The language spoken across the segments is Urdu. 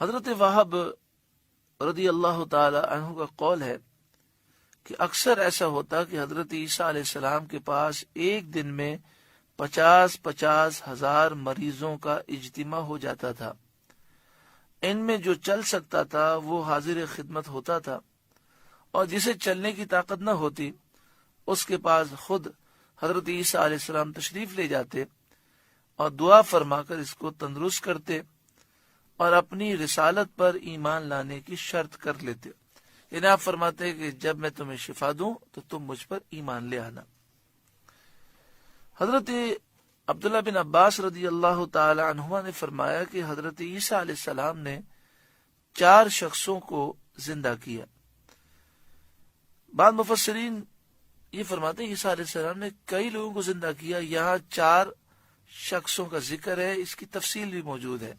حضرت وہب رضی اللہ تعالی عنہ کا قول ہے کہ اکثر ایسا ہوتا کہ حضرت عیسیٰ علیہ السلام کے پاس ایک دن میں 50,000 ہزار مریضوں کا اجتماع ہو جاتا تھا۔ ان میں جو چل سکتا تھا وہ حاضر خدمت ہوتا تھا، اور جسے چلنے کی طاقت نہ ہوتی اس کے پاس خود حضرت عیسیٰ علیہ السلام تشریف لے جاتے اور دعا فرما کر اس کو تندرست کرتے اور اپنی رسالت پر ایمان لانے کی شرط کر لیتے۔ یعنی آپ فرماتے کہ جب میں تمہیں شفا دوں تو تم مجھ پر ایمان لے آنا۔ حضرت عبداللہ بن عباس رضی اللہ تعالی عنہما نے فرمایا کہ حضرت عیسیٰ علیہ السلام نے 4 شخصوں کو زندہ کیا۔ بعض مفسرین یہ فرماتے ہیں عیسیٰ علیہ السلام نے کئی لوگوں کو زندہ کیا، یہاں 4 شخصوں کا ذکر ہے، اس کی تفصیل بھی موجود ہے۔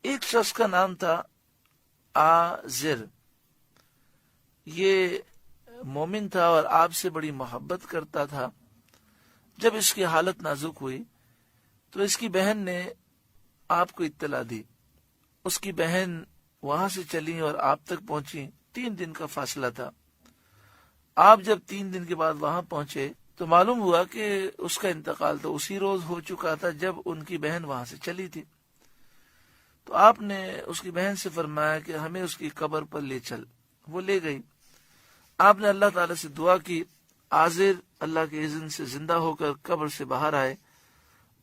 ایک شخص کا نام تھا آزر، یہ مومن تھا اور آپ سے بڑی محبت کرتا تھا۔ جب اس کی حالت نازک ہوئی تو اس کی بہن نے آپ کو اطلاع دی۔ اس کی بہن وہاں سے چلی اور آپ تک پہنچی، 3 دن کا فاصلہ تھا۔ آپ جب 3 دن کے بعد وہاں پہنچے تو معلوم ہوا کہ اس کا انتقال تو اسی روز ہو چکا تھا جب ان کی بہن وہاں سے چلی تھی۔ تو آپ نے اس کی بہن سے فرمایا کہ ہمیں اس کی قبر پر لے چل۔ وہ لے گئی۔ آپ نے اللہ تعالی سے دعا کی، آزر اللہ کے اذن سے زندہ ہو کر قبر سے باہر آئے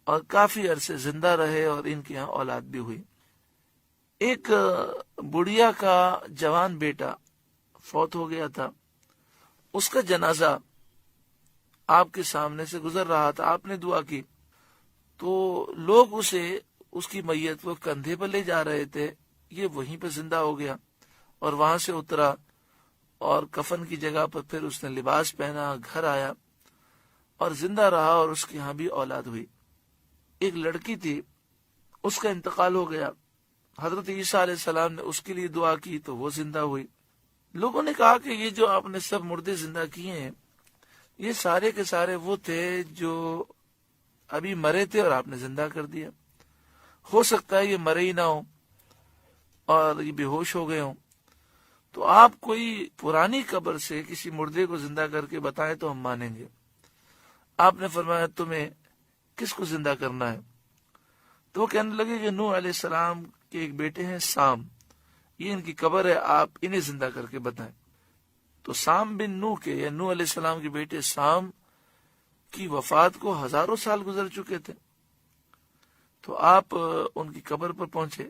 اور کافی عرصے زندہ رہے اور ان کے یہاں اولاد بھی ہوئی۔ ایک بڑھیا کا جوان بیٹا فوت ہو گیا تھا، اس کا جنازہ آپ کے سامنے سے گزر رہا تھا۔ آپ نے دعا کی تو لوگ اس کی میت کو کندھے پر لے جا رہے تھے، یہ وہیں پہ زندہ ہو گیا اور وہاں سے اترا اور کفن کی جگہ پر پھر اس نے لباس پہنا، گھر آیا اور زندہ رہا اور اس کے یہاں بھی اولاد ہوئی۔ ایک لڑکی تھی، اس کا انتقال ہو گیا، حضرت عیسیٰ علیہ السلام نے اس کے لیے دعا کی تو وہ زندہ ہوئی۔ لوگوں نے کہا کہ یہ جو آپ نے سب مردے زندہ کیے ہیں یہ سارے کے سارے وہ تھے جو ابھی مرے تھے اور آپ نے زندہ کر دیا۔ ہو سکتا ہے یہ مرے ہی نہ ہو اور یہ بے ہوش ہو گئے ہوں، تو آپ کوئی پرانی قبر سے کسی مردے کو زندہ کر کے بتائیں تو ہم مانیں گے۔ آپ نے فرمایا تمہیں کس کو زندہ کرنا ہے؟ تو وہ کہنے لگے کہ نوح علیہ السلام کے ایک بیٹے ہیں سام، یہ ان کی قبر ہے، آپ انہیں زندہ کر کے بتائیں۔ تو سام بن نوح کے یا نوح علیہ السلام کے بیٹے سام کی وفات کو ہزاروں سال گزر چکے تھے۔ تو آپ ان کی قبر پر پہنچے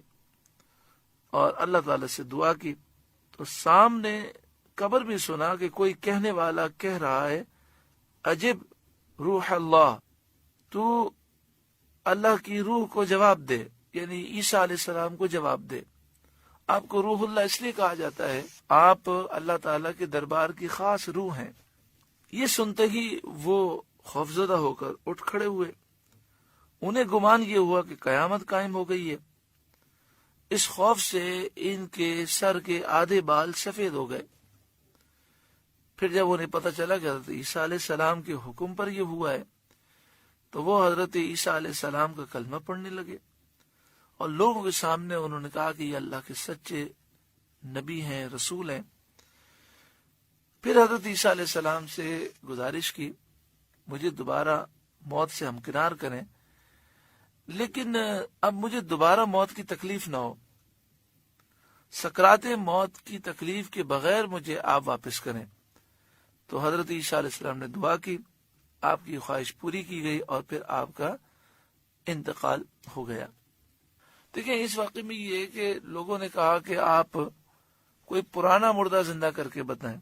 اور اللہ تعالی سے دعا کی تو سام نے قبر میں سنا کہ کوئی کہنے والا کہہ رہا ہے عجب روح اللہ، تو اللہ کی روح کو جواب دے، یعنی عیسیٰ علیہ السلام کو جواب دے۔ آپ کو روح اللہ اس لیے کہا جاتا ہے، آپ اللہ تعالیٰ کے دربار کی خاص روح ہیں۔ یہ سنتے ہی وہ خوفزدہ ہو کر اٹھ کھڑے ہوئے۔ انہیں گمان یہ ہوا کہ قیامت قائم ہو گئی ہے۔ اس خوف سے ان کے سر کے آدھے بال سفید ہو گئے۔ پھر جب انہیں پتہ چلا کہ حضرت عیسیٰ علیہ السلام کے حکم پر یہ ہوا ہے تو وہ حضرت عیسیٰ علیہ السلام کا کلمہ پڑھنے لگے اور لوگوں کے سامنے انہوں نے کہا کہ یہ اللہ کے سچے نبی ہیں، رسول ہیں۔ پھر حضرت عیسیٰ علیہ السلام سے گزارش کی مجھے دوبارہ موت سے ہمکنار کریں، لیکن اب مجھے دوبارہ موت کی تکلیف نہ ہو، سکرات موت کی تکلیف کے بغیر مجھے آپ واپس کریں۔ تو حضرت عیسیٰ علیہ السلام نے دعا کی، آپ کی خواہش پوری کی گئی اور پھر آپ کا انتقال ہو گیا۔ دیکھیں اس واقعے میں یہ ہے کہ لوگوں نے کہا کہ آپ کوئی پرانا مردہ زندہ کر کے بتائیں،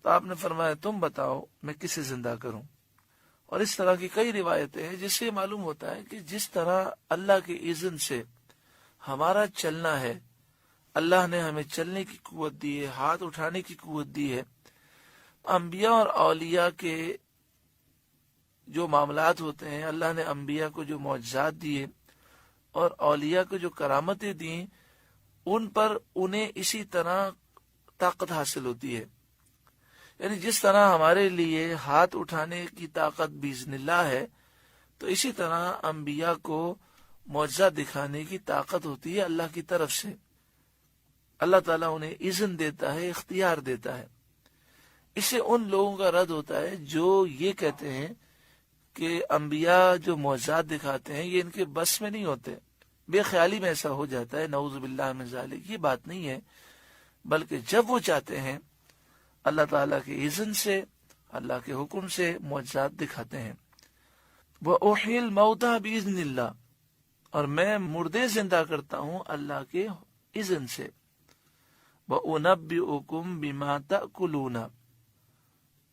تو آپ نے فرمایا تم بتاؤ میں کسے زندہ کروں۔ اور اس طرح کی کئی روایتیں ہیں جس سے معلوم ہوتا ہے کہ جس طرح اللہ کے اذن سے ہمارا چلنا ہے، اللہ نے ہمیں چلنے کی قوت دی ہے، ہاتھ اٹھانے کی قوت دی ہے۔ انبیاء اور اولیاء کے جو معاملات ہوتے ہیں، اللہ نے انبیاء کو جو معجزات دیے اور اولیاء کو جو کرامتیں دیں، ان پر انہیں اسی طرح طاقت حاصل ہوتی ہے۔ یعنی جس طرح ہمارے لیے ہاتھ اٹھانے کی طاقت باذن اللہ ہے، تو اسی طرح انبیاء کو معجزہ دکھانے کی طاقت ہوتی ہے اللہ کی طرف سے. اللہ تعالیٰ انہیں اذن دیتا ہے، اختیار دیتا ہے. اس سے ان لوگوں کا رد ہوتا ہے جو یہ کہتے ہیں کہ انبیاء جو معجزات دکھاتے ہیں یہ ان کے بس میں نہیں ہوتے، بے خیالی میں ایسا ہو جاتا ہے، نعوذ باللہ من ذالک. یہ بات نہیں ہے، بلکہ جب وہ چاہتے ہیں اللہ تعالیٰ کے اذن سے، اللہ کے حکم سے معجزات دکھاتے ہیں. وَأُحْيِي الْمَوْتَى بِإِذْنِ اللَّهِ، اور میں مردے زندہ کرتا ہوں اللہ کے اذن سے. وَأُنَبِّئُكُم بِمَا تَأْكُلُونَ،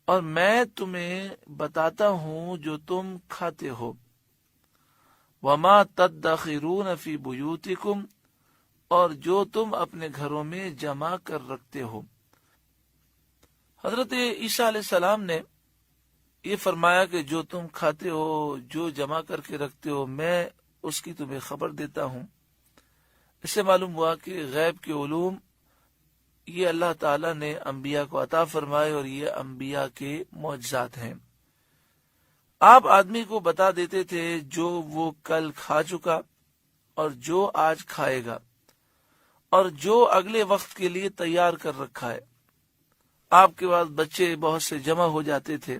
اور میں تمہیں بتاتا ہوں جو تم کھاتے ہو. وَمَا تَدَّخِرُونَ فِي بُيُوتِكُمْ، اور جو تم اپنے گھروں میں جمع کر رکھتے ہو. حضرت عیسیٰ علیہ السلام نے یہ فرمایا کہ جو تم کھاتے ہو، جو جمع کر کے رکھتے ہو، میں اس کی تمہیں خبر دیتا ہوں. اس سے معلوم ہوا کہ غیب کے علوم یہ اللہ تعالیٰ نے انبیاء کو عطا فرمائے اور یہ انبیاء کے معجزات ہیں. آپ آدمی کو بتا دیتے تھے جو وہ کل کھا چکا اور جو آج کھائے گا اور جو اگلے وقت کے لیے تیار کر رکھا ہے. آپ کے بعد بچے بہت سے جمع ہو جاتے تھے،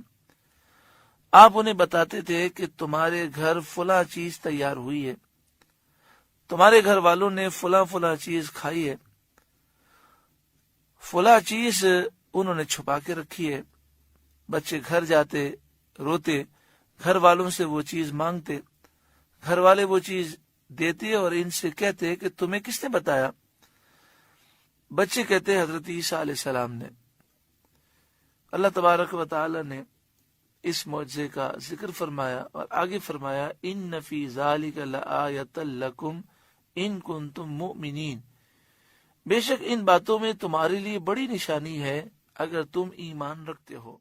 آپ انہیں بتاتے تھے کہ تمہارے گھر فلاں چیز تیار ہوئی ہے، تمہارے گھر والوں نے فلاں چیز کھائی ہے، فلاں چیز انہوں نے چھپا کے رکھی ہے. بچے گھر جاتے، روتے، گھر والوں سے وہ چیز مانگتے، گھر والے وہ چیز دیتے اور ان سے کہتے کہ تمہیں کس نے بتایا؟ بچے کہتے حضرت عیسیٰ علیہ السلام نے. اللہ تبارک و تعالی نے اس معجزے کا ذکر فرمایا اور آگے فرمایا ان فی ذالک لآیۃ لکم ان کنتم مؤمنین، بے شک ان باتوں میں تمہارے لیے بڑی نشانی ہے اگر تم ایمان رکھتے ہو.